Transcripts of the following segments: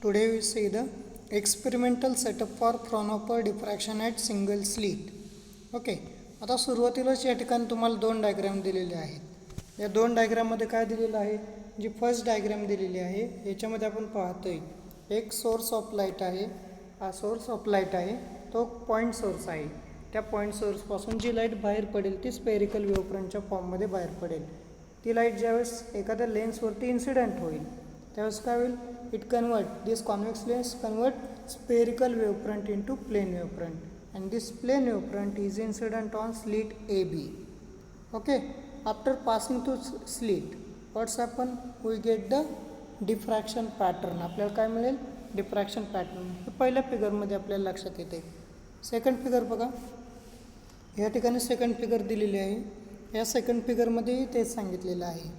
Today we see the experimental setup for Fraunhofer diffraction at single slit. Okay, आता सुरुवातीलाच या ठिकाणी तुम्हाला दोन डायग्राम दिलेले आहेत. या दोन डायग्राममध्ये काय दिलेलं आहे, जी फर्स्ट डायग्राम दिलेली आहे याच्यामध्ये आपण पाहतोय एक सोर्स ऑफ लाईट आहे. हा सोर्स ऑफ लाईट आहे, तो पॉईंट सोर्स आहे. त्या पॉईंट सोर्सपासून जी लाईट बाहेर पडेल ती स्पेरिकल वेव्हफ्रंटच्या फॉर्ममध्ये बाहेर पडेल. ती लाईट ज्यावेळेस एखाद्या लेन्सवरती इन्सिडेंट होईल त्यावेळेस काय होईल, it convert this convex lens convert spherical wavefront into plane wavefront, and this plane wavefront is incident on slit AB. Okay, after passing to slit what's happen, we get the diffraction pattern. आपल्याला काय मिळेल, diffraction pattern. हे पहिल्या फिगरमध्ये आपल्याला लक्षात येते. Second figure बघा, या ठिकाणी सेकंड फिगर दिलेली आहे. या सेकंड फिगरमध्येही तेच सांगितलेलं आहे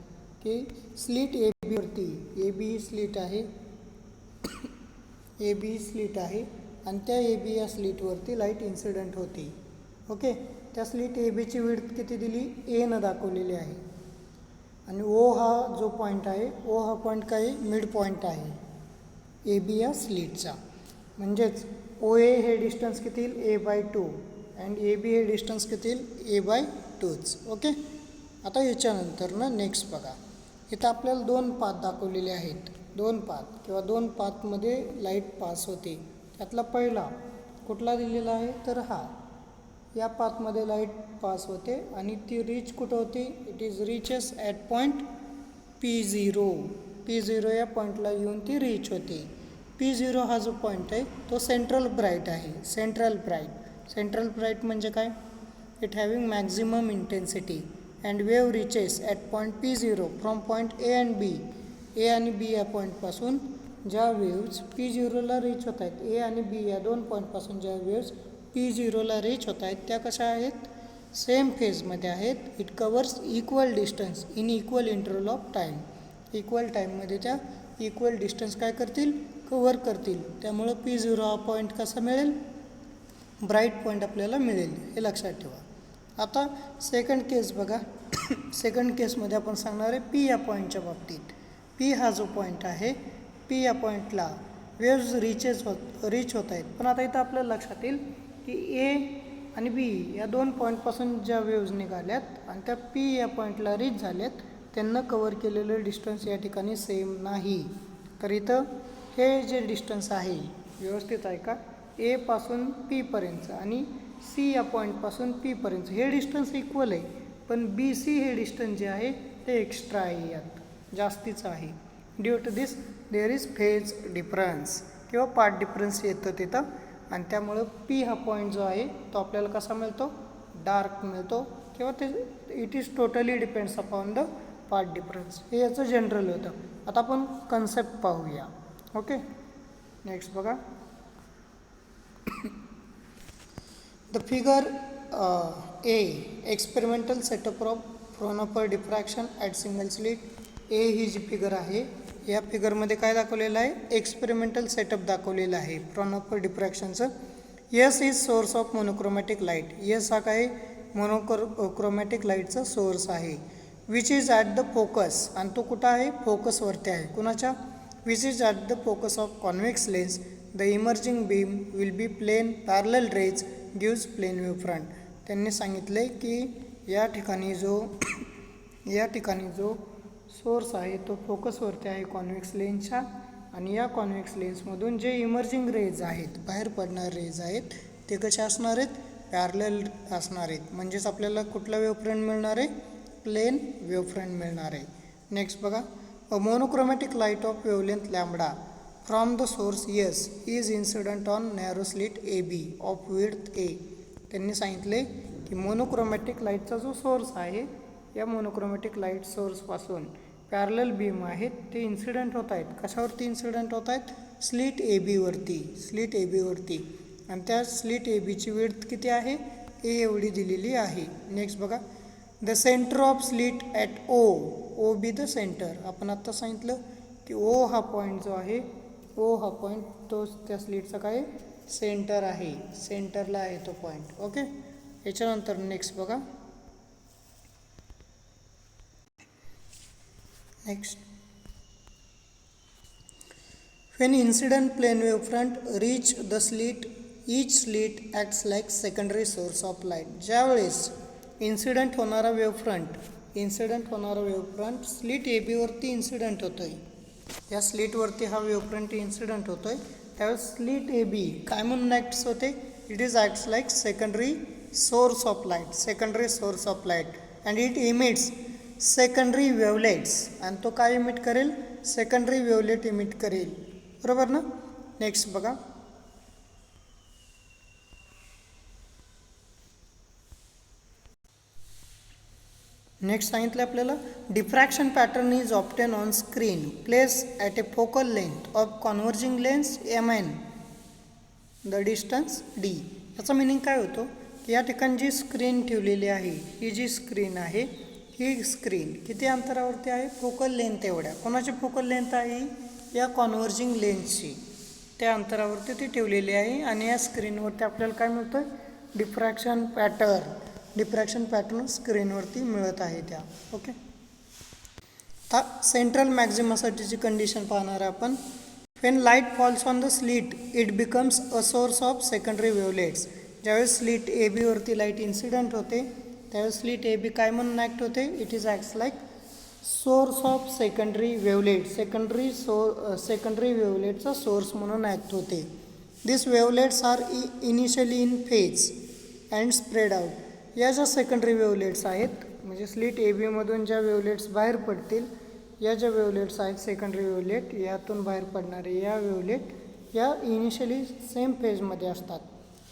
की slit A बीवरती, A B he slit आहे, ए बी स्लीट आहे आणि त्या ए बी या स्लीटवरती लाईट इन्सिडेंट होती. ओके, त्या स्लीट ए बीची विड्थ किती दिली, एनं दाखवलेली आहे. आणि ओ हा जो पॉईंट आहे, ओ हा पॉईंट काय मिड पॉईंट आहे ए बी या स्लीटचा. म्हणजेच ओ ए हे डिस्टन्स किती येईल, A/2 अँड ए बी हे डिस्टन्स किती येईल, A/2च. ओके, आता याच्यानंतर ना नेक्स्ट बघा, इथं आपल्याला दोन पाथ दाखवलेले आहेत. दोन पाथ किंवा दोन पाथमध्ये लाईट पास होते. त्यातला पहिला कुठला दिलेला आहे, तर हा या पाथमध्ये लाईट पास होते आणि ती रीच कुठं होती, it is reaches at point P0. P0 या पॉईंटला येऊन ती रीच होते. P0 हा जो पॉईंट आहे तो सेंट्रल ब्राईट आहे. सेंट्रल ब्राईट म्हणजे काय, it having maximum intensity and wave reaches at point P0 from point A and B. A आणि बी या पॉईंटपासून ज्या वेव्ज P0ला रीच होत आहेत, ए आणि बी या दोन पॉईंटपासून ज्या वेव्ज P0ला रीच होत आहेत त्या कशा आहेत, सेम फेजमध्ये आहेत. It covers equal distance in equal interval of time. Equal टाईममध्ये त्या इक्वल डिस्टन्स काय करतील, कवर करतील. त्यामुळं P0 हा पॉईंट कसा मिळेल, ब्राईट पॉईंट आपल्याला मिळेल, हे लक्षात ठेवा. आता सेकंड केस बघा. सेकंड केसमध्ये आपण सांगणार आहे पी या पॉईंटच्या बाबतीत. पी हा जो पॉईंट आहे, पी या पॉईंटला वेव्ज रीच होत आहेत. पण आता इथं आपल्याला लक्षात येईल की ए आणि बी या दोन पॉईंटपासून ज्या वेव्ज निघाल्यात आणि त्या पी या पॉईंटला रीच झाल्यात, त्यांना कवर केलेलं डिस्टन्स या ठिकाणी सेम नाही. तर इथं हे जे डिस्टन्स आहे व्यवस्थित आहे का, ए पासून पीपर्यंत आणि सी या पॉईंटपासून पीपर्यंत हे डिस्टन्स इक्वल आहे. पण बी सी हे डिस्टन्स जे आहे ते एक्स्ट्रा आहे, यात जास्तीचं आहे. Due to this there is phase difference किंवा पार्ट डिफरन्स येतं तिथं. आणि त्यामुळं पी हा पॉईंट जो आहे तो आपल्याला कसा मिळतो, डार्क मिळतो किंवा ते it is totally depends upon the path difference. हे याचं जनरल होतं. आता आपण कन्सेप्ट पाहूया. ओके, नेक्स्ट बघा. The figure a experimental setup of Fraunhofer diffraction at single slit. ए ही जी फिगर आहे, या फिगरमध्ये काय दाखवलेलं आहे, एक्सपेरिमेंटल सेटअप दाखवलेलं आहे फ्रॉनहोफर डिफ्रॅक्शनचं. S is source of monochromatic light. S हा काय मोनोक्रोमॅटिक लाईटचा सोर्स आहे. Which is at the focus, आणि तो कुठं आहे, फोकसवरती आहे. कुणाच्या, which is at the focus of convex lens. The emerging beam will be plane parallel rays gives plane wave front. त्यांनी सांगितले की या ठिकाणी जो सोर्स आहे तो फोकसवरती आहे कॉन्व्हेक्स लेन्सच्या, आणि या कॉन्व्हेक्स लेन्समधून जे इमर्जिंग रेज आहेत, बाहेर पडणारे रेज आहेत, ते कसे असणार आहेत, पॅरलल असणार आहेत. म्हणजेच आपल्याला कुठला वेव्ह फ्रंट मिळणार आहे, प्लेन वेव्ह फ्रंट मिळणार आहे. नेक्स्ट बघा. A monochromatic light of wavelength lambda from the source S is incident on narrow slit A B of width A. त्यांनी सांगितले की मोनोक्रोमॅटिक लाईटचा जो सोर्स आहे, या मोनोक्रोमॅटिक लाईट सोर्सपासून पॅरलल बीम आहेत ते इन्सिडेंट होत आहेत. कशावरती इन्सिडेंट होत आहेत, स्लिट ए बीवरती. आणि त्या स्लिट ए बीची विड्थ किती आहे, ए एवढी दिलेली आहे. नेक्स्ट बघा. The centre of slit at O be the centre. आपण आत्ता सांगितलं की ओ हा पॉईंट जो आहे, ओ हा पॉईंट तो त्या स्लिटचा काय सेंटर आहे, सेंटरला आहे तो पॉईंट. ओके, याच्यानंतर नेक्स्ट बघा. Next When incident plane wavefront reach the slit, each slit acts like secondary source of light. ज्यावेळेस इन्सिडंट होणारा वेवफ्रंट स्लिट ए बीवरती इन्सिडंट होतो आहे, या स्लिटवरती हा वेवफ्रंट इन्सिडंट होतो आहे, त्यावेळेस स्लिट ए बी काय म्हणून ॲक्ट्स होते? It is acts like secondary source of light and it emits secondary wavelets. आणि तो काय इमिट करेल? सेकंडरी वेवलेट इमिट करेल. बरोबर ना? नेक्स्ट बघा, नेक्स्ट सांगितलं आपल्याला diffraction pattern is obtain on screen place at a focal length of converging lens M N the distance D. याचा मिनिंग काय होतो की या ठिकाणी जी स्क्रीन ठेवलेली आहे, ही जी स्क्रीन आहे, ही स्क्रीन किती अंतरावरती आहे? फोकल लेंथ एवढ्या. कोणाची फोकल लेंथ आहे? या कॉन्व्हर्जिंग लेन्सची. त्या अंतरावरती ती ठेवलेली आहे आणि या स्क्रीनवरती आपल्याला काय मिळतं? डिफ्रॅक्शन पॅटर्न स्क्रीनवरती मिळत आहे त्या. ओके, आता सेंट्रल मॅक्झिमासाठीची कंडिशन पाहणार आहे आपण. When light falls on the slit it becomes a source of secondary wavelets. ज्यावेळेस स्लिट ए बीवरती लाईट इन्सिडंट होते त्यावेळेस स्लिट ए बी काय म्हणून ॲक्ट होते? It is acts like source of secondary wavelet. Secondary वेवलेटचा सोर्स म्हणून act होते. This wavelets are initially in phase and spread out. या ज्या सेकंडरी वेवलेट्स आहेत, म्हणजे स्लिट ए बीमधून ज्या वेवलेट्स बाहेर पडतील, या ज्या वेवलेट्स आहेत सेकंडरी वेवलेट, यातून बाहेर पडणारे या वेवलेट या इनिशियली सेम फेजमध्ये असतात.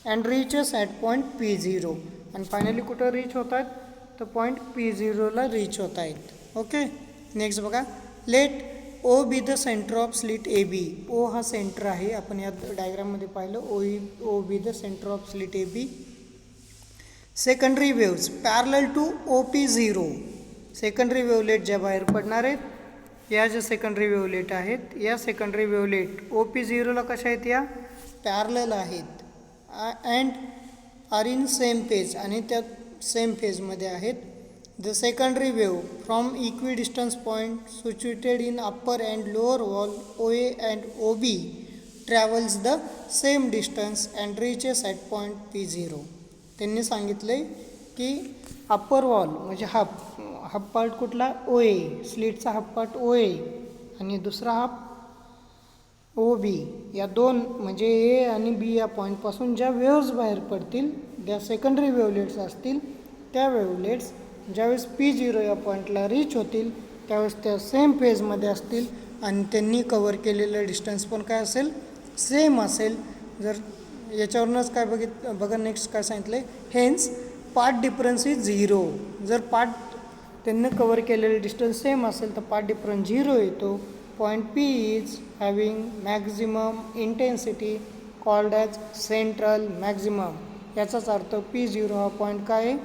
And reaches at point P0. आणि फायनली कुठं रीच होत आहेत? तर पॉईंट P0ला रीच होत आहेत. ओके, नेक्स्ट बघा, let O be the centre of slit A B. O हा सेंटर आहे, आपण या डायग्राममध्ये पाहिलं. O be the centre of slit A B. Secondary waves parallel to OP0. Secondary wavelet ज्या बाहेर पडणार आहेत, या ज्या सेकंडरी वेवलेट आहेत, या सेकंडरी वेवलेट OP0ला कशा आहेत? या पॅरलल आहेत. And are in same phase, आणि त्या सेम फेजमध्ये आहेत. The secondary wave from equidistance point situated in upper and lower wall OA and OB travels the same distance and reaches at point P0. त्यांनी सांगितले की upper wall म्हणजे half part कुठला? OA. स्लिटचा हाफ पार्ट OA आणि दुसरा half OB. या दोन म्हणजे A आणि B या पॉईंटपासून ज्या वेव्स बाहेर पडतील, ज्या सेकंडरी वेवलेट्स असतील, त्या वेवलेट्स ज्यावेळेस P0 या पॉईंटला रीच होतील त्यावेळेस त्या सेम फेजमध्ये असतील आणि त्यांनी कवर केलेलं डिस्टन्स पण काय असेल? सेम असेल. जर याच्यावरूनच काय बघा नेक्स्ट काय सांगितलं आहे? Hence path difference is 0. जर पार्ट त्यांनी कवर केलेले डिस्टन्स सेम असेल तर पार्ट डिफरन्स 0 येतो. Point P is having maximum intensity called as central maximum. याचाच अर्थ P0 हा पॉईंट काय आहे?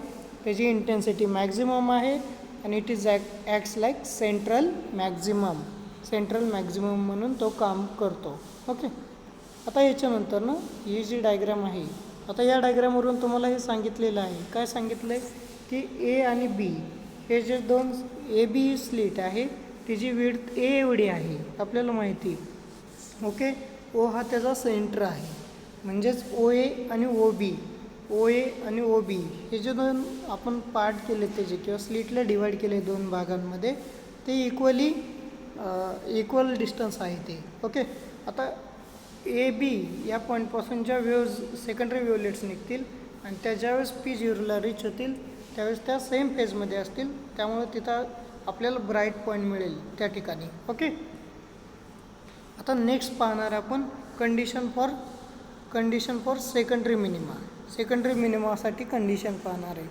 त्याची इंटेन्सिटी मॅक्झिमम आहे आणि it is acts like central maximum म्हणून तो काम करतो. ओके, आता याच्यानंतर ना ही जी डायग्राम आहे, आता या डायग्रामवरून तुम्हाला हे सांगितलेलं आहे. काय सांगितलं आहे? की A आणि B हे जे दोन AB स्लिट आहे तिची विड्थ A एवढी आहे, आपल्याला माहिती. ओके, O हा त्याचा सेंटर आहे, म्हणजेच OA आणि OB हे जे दोन आपण पार्ट केले त्याचे किंवा स्लिटला डिवाईड केले दोन भागांमध्ये, ते इक्वल डिस्टन्स आहे ते. ओके, आता AB या पॉईंटपासून ज्या सेकंडरी वेवलेट्स निघतील आणि त्या ज्यावेळेस P0ला रीच होतील त्यावेळेस त्या सेम फेजमध्ये असतील, त्यामुळे तिथं आपल्याला ब्राईट पॉईंट मिळेल त्या ठिकाणी. ओके, आता नेक्स्ट पाहणार आपण कंडिशन फॉर सेकंडरी मिनिमासाठी कंडिशन पाहणार आहे.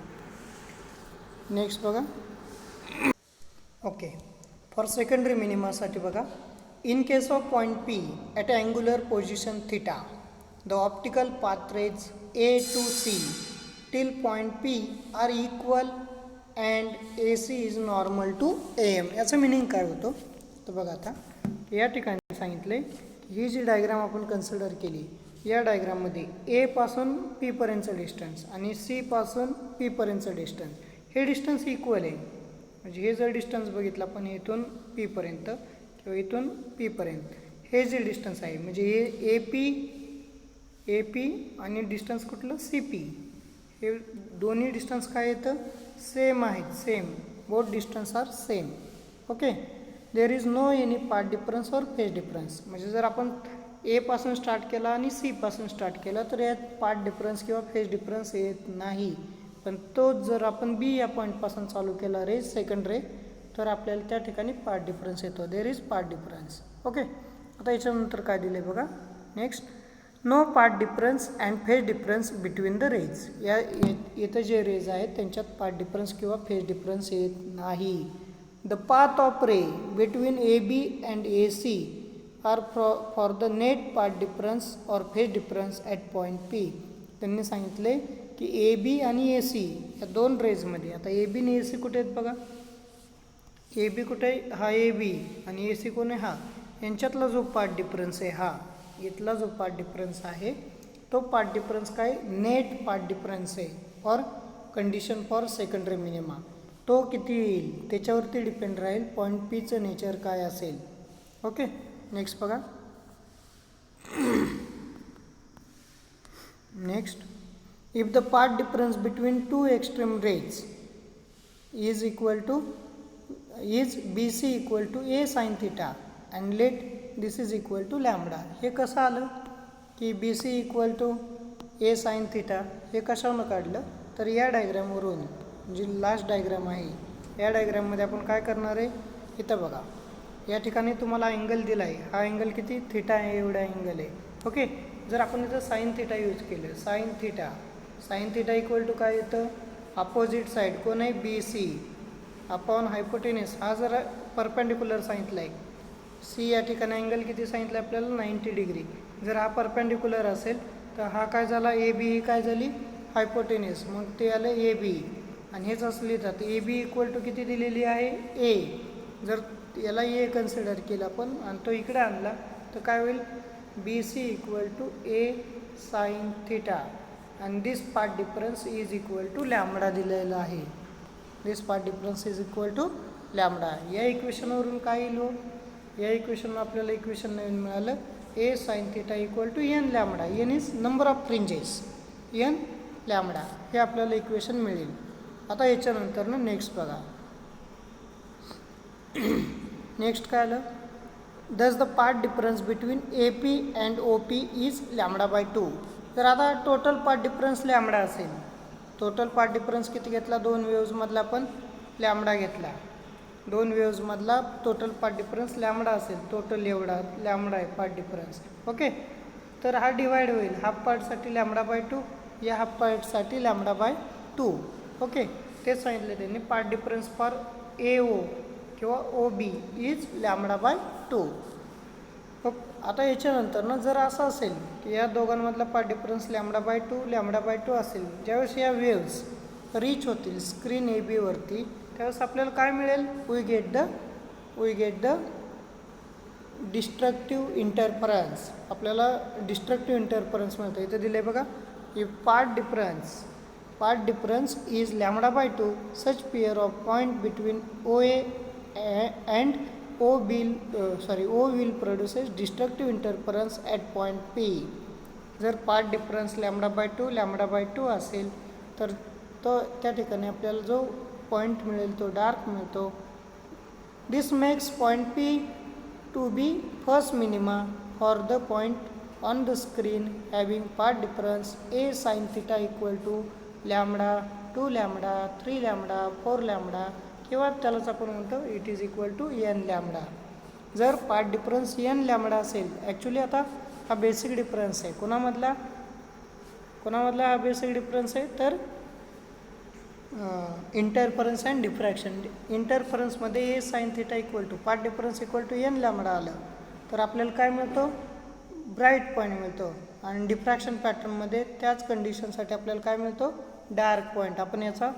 नेक्स्ट बघा. ओके, फॉर सेकंडरी मिनिमासाठी बघा, in case of point P at angular position theta, the optical path rays A to C till point P are equal and AC is normal to AM. याचं meaning काय होतं तर बघा, आता या ठिकाणी सांगितले ही जी डायग्राम आपण कन्सिडर केली, या डायग्राममध्ये A पासून P पर्यंतचं डिस्टन्स आणि C पासून P पर्यंतचं डिस्टन्स, हे डिस्टन्स इक्वल आहे. म्हणजे हे जर डिस्टन्स बघितलं आपण इथून P पर्यंत किंवा इथून P पर्यंत, हे जे डिस्टन्स आहे म्हणजे हे ए पी आणि डिस्टन्स कुठलं सी पी, हे दोन्ही डिस्टन्स काय येतं सेम आहेत, same, both distance are same. Okay, there is no any path difference और फेज डिफरन्स. म्हणजे जर आपण ए पासून स्टार्ट केला आणि सी पासून स्टार्ट केला तर यात पार्ट डिफरन्स किंवा फेज डिफरन्स येत नाही. पण तोच जर आपण बी या पॉईंटपासून चालू केला रेज सेकंड रे, तर आपल्याला त्या ठिकाणी पार्ट डिफरन्स येतो. There is path difference. Okay, आता याच्यानंतर काय दिलं आहे बघा. Next, no path difference and phase difference between the rays. या इथं जे रेज आहेत त्यांच्यात पार्ट डिफरन्स किंवा फेज डिफरन्स येत नाही. The path of ray between A B and A C are for the net path difference और phase difference at point P. त्यांनी सांगितले की ए बी आणि ए सी या दोन रेजमध्ये, आता ए बी आणि ए सी कुठे आहेत बघा, ए बी कुठे आहे, हा ए बी, आणि ए सी कोण आहे, हा, यांच्यातला जो पार्ट डिफरन्स आहे, हा इथला जो पार्ट डिफरन्स आहे तो पार्ट डिफरन्स काय, नेट पार्ट डिफरन्स आहे for condition for secondary minima. तो किती येईल त्याच्यावरती डिपेंड राहील पॉईंट पीचं नेचर काय असेल. ओके, नेक्स्ट बघा. Next, if the path difference between two extreme rays is BC equal to A sin theta and let this is equal to lambda. हे कसं आलं की BC equal to A sin theta हे कशावरून काढलं तर या डायग्रामवरून, जी लास्ट डायग्राम आहे या डायग्राममध्ये आपण काय करणार आहे, इथं बघा या ठिकाणी तुम्हाला अँगल दिला आहे, हा अँगल किती थिटा आहे, एवढा अँगल आहे. ओके, जर आपण इथं साइन थिटा यूज केलं, साइन थिटा इक्वल टू काय येतं, अपोजिट साईड कोण आहे बी सी अपॉन हायपोटेनिस, हा जर परपेंडिक्युलर सांगितला आहे, सी या ठिकाणी अँगल किती सांगितलं आपल्याला 90 डिग्री. जर हा परपेंडिक्युलर असेल तर हा काय झाला ए बी, ही काय झाली हायपोटेनिस, मग ते आलं ए बी, आणि हेच असं लिहितात ए बी इक्वल टू किती दिलेली आहे ए. जर याला ए कन्सिडर केला आपण आणि तो इकडे आणला तर काय होईल B C equal to A sine theta and this part difference is equal to lambda दिलेला आहे. this part difference is equal to lambda. या इक्वेशनवरून काय येईल, या इक्वेशन आपल्याला इक्वेशन नवीन मिळालं a sin theta equal to n lambda. n is number of fringes, n lambda हे आपल्याला इक्वेशन मिळेल. आता याच्यानंतर ना नेक्स्ट बघा. नेक्स्ट काय आलं, thus the part difference between AP and OP is lambda by 2. तर आता टोटल पार्ट डिफरन्स लॅमडा असेल, टोटल पार्ट डिफरन्स किती घेतला, दोन वेव्हजमधला आपण लॅमडा घेतला, दोन वेव्हजमधला टोटल पार्ट डिफरन्स लॅमडा असेल, टोटल एवढा लॅमडा आहे पार्ट डिफरन्स. ओके, तर हा डिवाइड होईल, हाफ पार्टसाठी लॅमडा बाय 2, या हाफ पार्टसाठी लॅमडा बाय 2. ओके, तेच सांगितले त्यांनी, path difference for A O किंवा O B is lambda by 2. आता याच्यानंतर ना जर असं असेल की या दोघांमधला पार्ट डिफरन्स लॅमडा बाय 2 असेल, ज्यावेळेस या वेव्स रीच होतील स्क्रीन ए बीवरती त्यावेळेस आपल्याला काय मिळेल, we get the destructive interference. आपल्याला डिस्ट्रक्टिव्ह इंटरफरन्स मिळतं. इथं दिलं आहे बघा, if path difference is lambda by 2 such pair of point between O A and O will produces destructive interference at point P. जर पार्ट डिफरन्स लॅमडा बाय 2 असेल तर तो त्या ठिकाणी आपल्याला जो पॉईंट मिळेल तो डार्क मिळतो. This makes point P to be first minima for the point on the screen having path difference A sin theta equal to lambda, 2 lambda, 3 lambda, 4 lambda, किंवा त्यालाच आपण म्हणतो it is equal to N lambda. जर path difference N lambda असेल, actually आता हा basic difference आहे, कोणामधला हा बेसिक डिफरन्स आहे तर इंटरफरन्स अँड डिफ्रॅक्शन. इंटरफरन्समध्ये A sine theta equal to path difference equal to N lambda आलं तर आपल्याला काय मिळतो, ब्राईट पॉईंट मिळतो, आणि डिफ्रॅक्शन पॅटर्नमध्ये त्याच कंडिशनसाठी आपल्याला काय मिळतो, डार्क पॉईंट. आपण याचा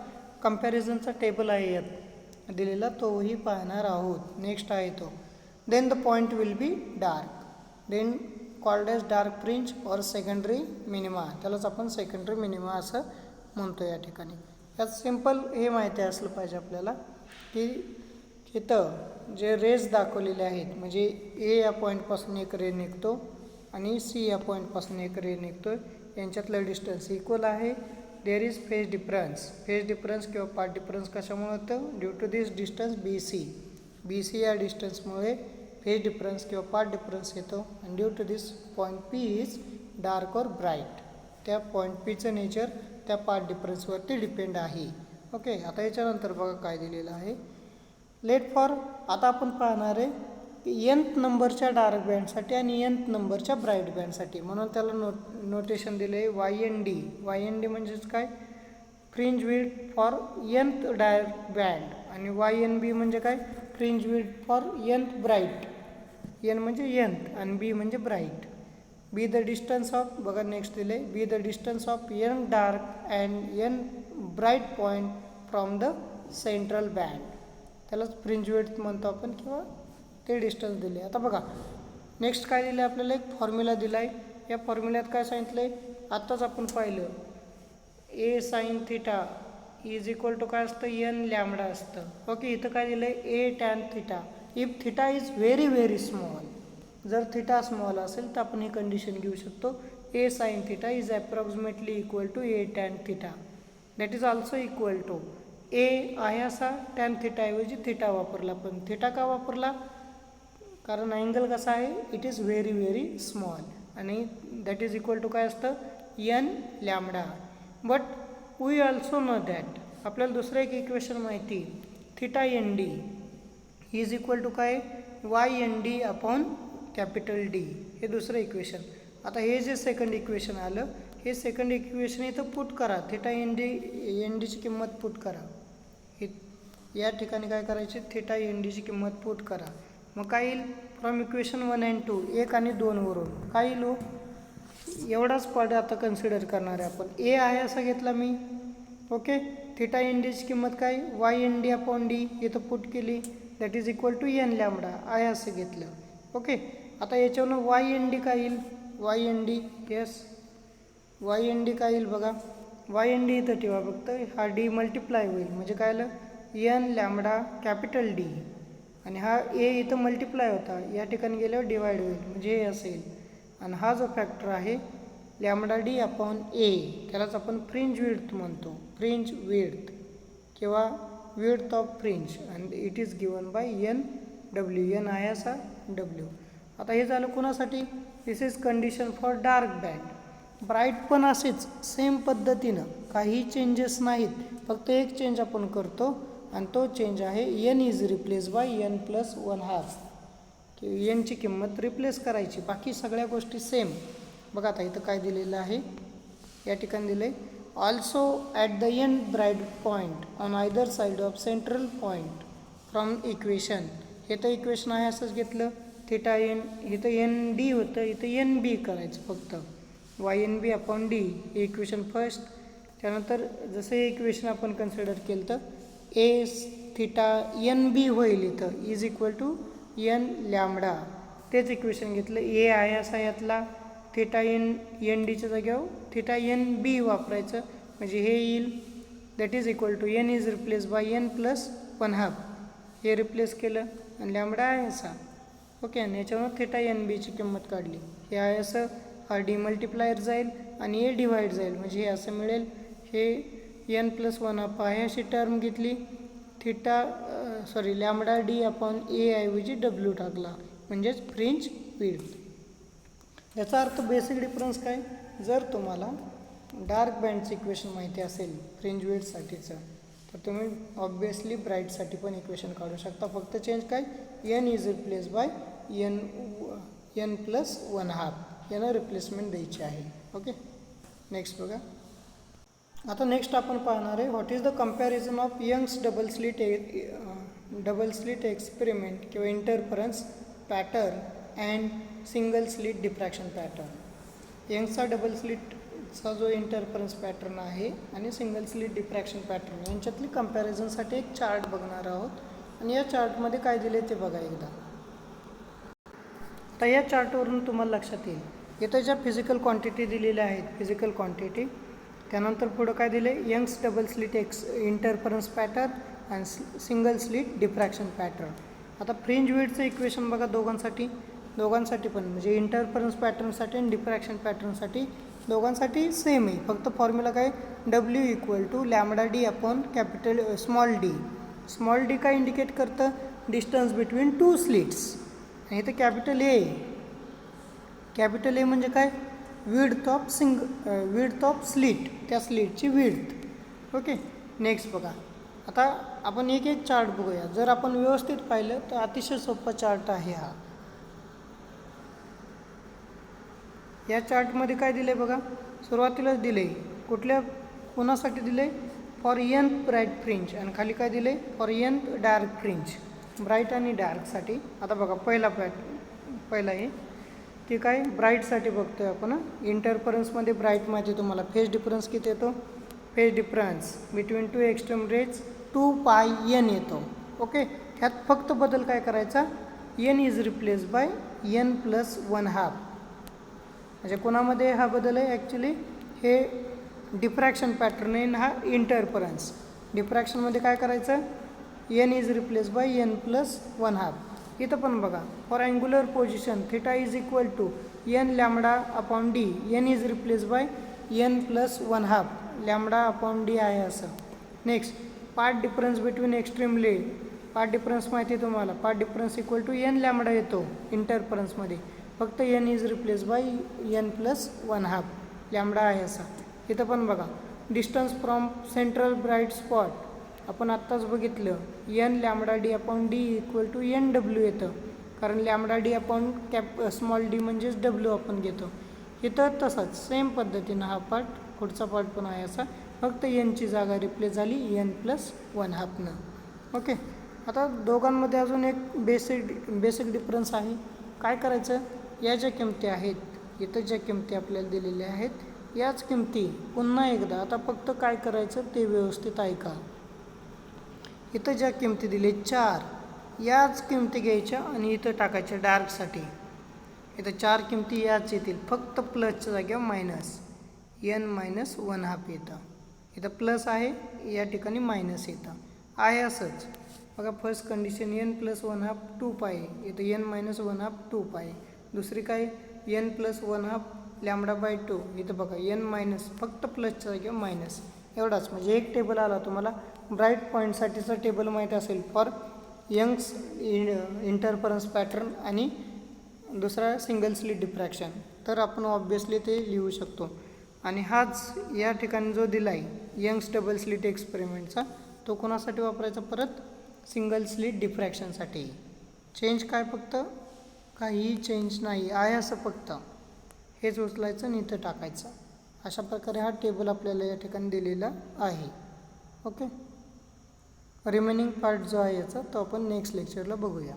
कंपॅरिझनचा टेबल आहे यात दिलेला, तोही पाहणार आहोत. नेक्स्ट आहे तो, then the point will be dark, then called as dark fringe or secondary minima. त्यालाच आपण सेकंडरी मिनिमा असं म्हणतो या ठिकाणी. यात सिम्पल हे माहिती असलं पाहिजे आपल्याला की इथं जे रेज दाखवलेले आहेत म्हणजे ए या पॉईंटपासून एक रे निघतो आणि सी या पॉईंटपासून एक रे निघतो, यांच्यातलं डिस्टन्स इक्वल आहे. देअर इज फेज डिफरन्स किंवा पाथ डिफरन्स कशामुळे होतं? Due to this distance B C या डिस्टन्समुळे फेज डिफरन्स किंवा पाथ डिफरन्स येतो. आणि due to this point P is dark or bright, त्या पॉईंट पीचं नेचर त्या पाथ डिफरन्सवरती डिपेंड आहे. ओके, आता याच्यानंतर बघा काय दिलेलं आहे. लेट फॉर, आता आपण पाहणार आहे nth नंबरच्या डार्क बँडसाठी आणि nth नंबरच्या ब्राईट बँडसाठी, म्हणून त्याला नोटेशन दिले आहे वाय एन डी म्हणजेच काय? Fringe width for nth dark band, आणि वाय एन बी म्हणजे काय? Fringe width for nth bright. N म्हणजे nth आणि बी म्हणजे bright. Be the distance of, बघा नेक्स्ट दिले, be the distance of n dark and n bright point from the central band, त्यालाच fringe width म्हणतो आपण, किंवा ते डिस्टन्स दिले. आता बघा नेक्स्ट काय दिलं आपल्याला, एक फॉर्म्युला दिला आहे. या फॉर्म्युल्यात काय सांगितलं आहे? आत्ताच आपण पाहिलं A sine theta is equal to काय असतं? एन लॅमडा असतं. ओके, इथं काय दिलं आहे? A tan theta if theta is very very small. जर थिटा स्मॉल असेल तर आपण ही कंडिशन घेऊ शकतो, A sine theta is approximately equal to A tan theta, that is also equal to A आहे असा, टॅन थिटाऐवजी थिटा वापरला. पण थिटा का वापरला? कारण अँगल कसा आहे? It is very very small, आणि दॅट इज इक्वल टू काय असतं? N lambda. But we also know that, आपल्याला दुसरं एक इक्वेशन माहिती, theta N D is equal to काय? Y N D upon capital D, हे दुसरं इक्वेशन. आता हे जे सेकंड इक्वेशन आलं, हे सेकंड इक्वेशन इथं पुट करा, थिटा एन डीची किंमत पुट करा. हे या ठिकाणी काय करायचे? थिटा एन डीची किंमत पुट करा. मग काय येईल? फ्रॉम इक्वेशन 1 and 2, 1 आणि 2 वरून काय येईल? एवढाच पार्ट आता कन्सिडर करणार आहे आपण. ए आहे असं घेतला मी. ओके, थिटा एन डीची किंमत काय? Y N D upon D, इथं पुट केली, that is equal to N lambda आहे असं घेतलं. ओके, आता याच्यावरून वाय एन डी काय येईल? Y N D, yes Y N D काय येईल बघा. वाय एन डी इथं ठेवा फक्त, हा डी मल्टिप्लाय होईल म्हणजे काय आलं? एन लॅमडा कॅपिटल डी, आणि हा ए इथं मल्टिप्लाय होता, या ठिकाणी गेल्यावर डिवाइड होईल म्हणजे हे असेल. आणि हा जो फॅक्टर आहे लॅमडा डी अपॉन ए, त्यालाच आपण फ्रिंज विड्थ म्हणतो, फ्रिंज विड्थ किंवा विड्थ ऑफ फ्रिंज, आणि it is given by N W, N आहे असा डब्ल्यू. आता हे झालं कोणासाठी? This is condition for dark band. Bright पण असेच सेम पद्धतीनं, काही चेंजेस नाहीत, फक्त एक चेंज आपण करतो आणि तो चेंज आहे N is replace by N plus 1/2, की एनची किंमत रिप्लेस करायची, बाकी सगळ्या गोष्टी सेम. बघा आता इथं काय दिलेलं आहे, या ठिकाणी दिलं आहे also at the N bright point on either side of central point from equation. हे तर इक्वेशन आहे असंच घेतलं, थिटा एन, इथं एन डी होतं, इथं एन बी करायचं फक्त, Y N B upon D, हे इक्वेशन फर्स्ट. त्यानंतर जसं हे इक्वेशन आपण कन्सिडर केलं तर ए थिटा एन बी होईल, इथं is equal to N lambda, तेच इक्वेशन घेतलं. ए आहे असा यातला, थिटा एन डीच्या जागेवर थिटा एन बी वापरायचं म्हणजे हे येईल, that is equal to N is replace by N plus 1/2, हे रिप्लेस केलं आणि लॅमडा आहे असा. ओके, आणि याच्यावर थिटा एन बीची किंमत काढली, हे आहे असं, हा डी मल्टिप्लायर जाईल आणि ए डिवाईड जाईल म्हणजे हे असं मिळेल. हे एन प्लस 1/2 आहे अशी टर्म घेतली, लॅमडा डी अपॉन ए ऐवजी डब्ल्यू टाकला म्हणजेच फ्रिंज विड्थ. याचा अर्थ बेसिक डिफरन्स काय? जर तुम्हाला डार्क बँडचं इक्वेशन माहिती असेल फ्रिंज विड्थसाठीचं, तर तुम्ही ऑब्वियसली ब्राईटसाठी पण इक्वेशन काढू शकता, फक्त चेंज काय? N is replace by N plus 1/2, यानं रिप्लेसमेंट द्यायची आहे. ओके, नेक्स्ट बघा. आता नेक्स्ट आपण पाहणार आहे what is the comparison of Young's double slit experiment किंवा interference pattern and single slit diffraction pattern. यंग्सचा डबल स्लिटचा जो इंटरफरन्स पॅटर्न आहे आणि सिंगल स्लिट डिफ्रॅक्शन पॅटर्न यांच्यातली कम्पॅरिझनसाठी एक चार्ट बघणार आहोत, आणि या चार्टमध्ये काय दिले ते बघा एकदा. तर या चार्टवरून तुम्हाला लक्षात येईल, इथं ज्या फिजिकल क्वांटिटी दिलेल्या आहेत, फिजिकल क्वांटिटी, त्यानंतर पुढं काय दिले? Young's double slit interference pattern आणि सिंगल स्लिट डिफ्रॅक्शन पॅटर्न. आता फ्रिंज विड्थचं इक्वेशन बघा दोघांसाठी पण, म्हणजे इंटरफरन्स पॅटर्नसाठी आणि डिफ्रॅक्शन पॅटर्नसाठी दोघांसाठी सेम आहे. फक्त फॉर्म्युला काय, W equal to lambda D upon capital small D. Small D काय इंडिकेट करतं, डिस्टन्स बिटवीन टू स्लिट्स. आणि इथं कॅपिटल ए म्हणजे काय, विड्थ ऑफ स्लिट, त्या स्लिटची विड्थ. ओके. नेक्स्ट बघा, आता आपण एक एक चार्ट बघूया. जर आपण व्यवस्थित पाहिलं तर अतिशय सोपा चार्ट आहे हा. या चार्टमध्ये काय दिलं आहे बघा, सुरुवातीलाच दिलं आहे कोणासाठी दिलं आहे, फॉर एन ब्राईट फ्रिंज, आणि खाली काय दिलं आहे, for N dark fringe, bright आणि डार्कसाठी. आता बघा पहिला आहे ते काय, ब्राईटसाठी बघतोय आपण. इंटरफरन्समध्ये ब्राईट माहिती तुम्हाला, फेज डिफरन्स किती येतो, phase difference between two extreme rays 2πn येतो. ओके. ह्यात फक्त बदल काय करायचा, n is replace by n+1/2. म्हणजे कोणामध्ये हा बदल आहे, ॲक्च्युली हे डिफ्रॅक्शन पॅटर्न आहे, हा इंटरफरन्स. डिफ्रॅक्शनमध्ये काय करायचं, n is replace by n+1/2. इथं पण बघा, for angular position theta is equal to n lambda upon D, n is replace by n+1/2, lambda upon D आहे असं. Next, path difference between extreme leg, path difference माहिती आहे तुम्हाला, path difference equal to n lambda येतो इंटरफरन्समध्ये, फक्त n is replace by n+1/2, lambda आहे असा. इथं पण बघा, distance from central bright spot, आपण आत्ताच बघितलं, n lambda D upon D equal to nw येतं, कारण lambda D upon small D म्हणजेच w आपण घेतो. इथं तसंच सेम पद्धतीनं हा पार्ट, पुढचा पार्ट पण आहे असा, फक्त nची जागा रिप्लेस झाली n+1/2. ओके. आता दोघांमध्ये अजून एक बेसिक डिफरन्स आहे. काय करायचं, या ज्या किमती आहेत, इथं ज्या किमती आपल्याला दिलेल्या आहेत, याच किमती पुन्हा एकदा, आता फक्त काय करायचं ते व्यवस्थित ऐका. इथं ज्या किमती दिले 4, याच किमती घ्यायच्या आणि इथं टाकायच्या डार्कसाठी. इथं 4 किमती याच येतील, फक्त प्लसच्या जागेवर मायनस, n-1/2 येतं. इथं प्लस आहे, या ठिकाणी मायनस येतं, आहे असंच. बघा, फर्स्ट कंडिशन n+1/2 2π, इथं n-1/2 2π. दुसरी काय, n+1/2 लॅमडा बाय 2, इथं बघा n- फक्त प्लसच्या जागेवर मायनस, एवढाच. म्हणजे एक टेबल आला तुम्हाला, ब्राईट पॉईंटसाठीचं टेबल माहीत असेल, फॉर यंग्स इंटरफरन्स पॅटर्न आणि दुसरा सिंगल स्लिट डिफ्रॅक्शन, तर आपण ऑब्वियसली ते लिहू शकतो. आणि हाच या ठिकाणी जो दिला आहे यंग्स डबल स्लिट एक्सपेरिमेंटचा, तो कोणासाठी वापरायचा, परत सिंगल स्लिट डिफ्रॅक्शनसाठी. चेंज काय, फक्त काहीही चेंज नाही आहे असं, फक्त हेच उचलायचं आणि इथं टाकायचं. अशा प्रकारे हा टेबल आपल्याला या ठिकाणी दिलेला आहे. ओके. रिमेनिंग पार्ट जो आहे याचा, तो आपण नेक्स्ट लेक्चरला बघूया.